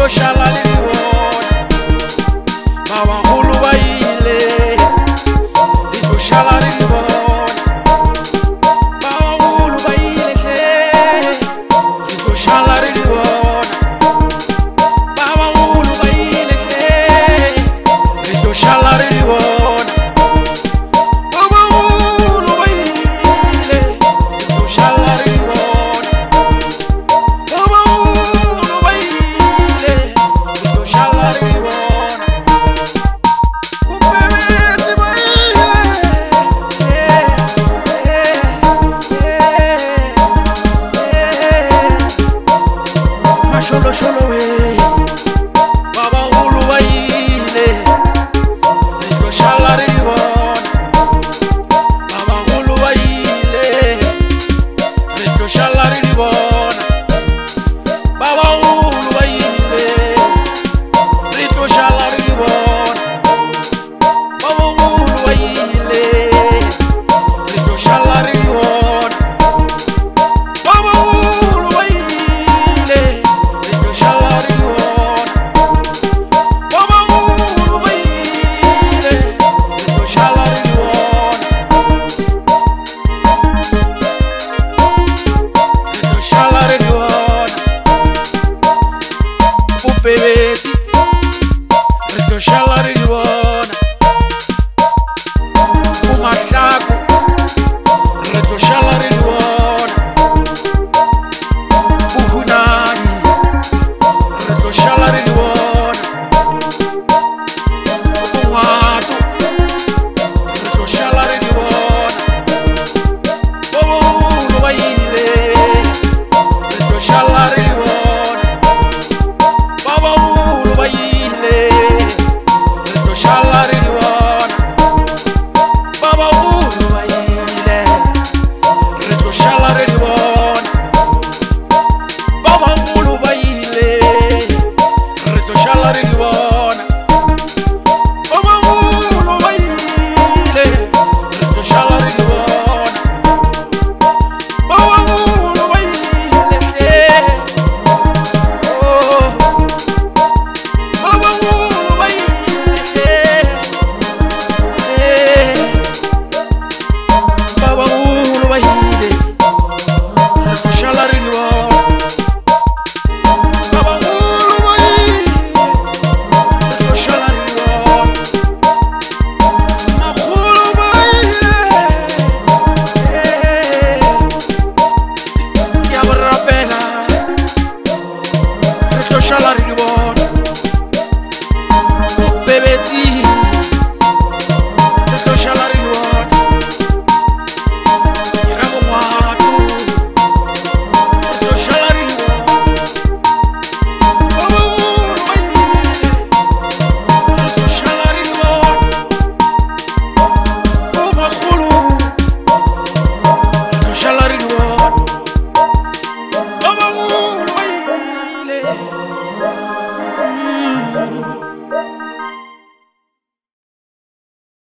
Sholo we Baba Ulu Baile Rito Shalari Bon Baba Ulu Baile Rito Shalari Bon Baba Ulu Baile Rito Shalari Bon Baba Ulu Baile Rito Shalari Bon Baba Ulu Baile Rito Shalari Bon Baba Ulu Baile Rito Shalari Bon Rito Shalari Bon Upebeti Rito Shalari Bon Umahlaku Rito Shalari Bon Uhunani Rito Shalari Bon Umatu Rito Shalari Bon Baba Ulu Baile Rito Shalari Bon Baba Ulu Baile Rito Shalari Bon Baba Ulu Baile Rito Shalari Bon Baba Ulu Baile Rito Shalari Bon Baba Ulu Baile Rito Shalari Bon Baba Ulu Baile Oh Baba Ulu Baile Baba Ulu Baile Rito Shalari Bon Baba Ulu Baile Rito Shalari Bon Makhulu Baile Ya Barrapela Rito Shalari Bon Bebeti Rito Shalari Bon Irago Mwatu Rito Shalari Bon Baba Ulu Baile Rito Shalari Bon Makhulu Rito Shalari Bon Baba Ulu Baile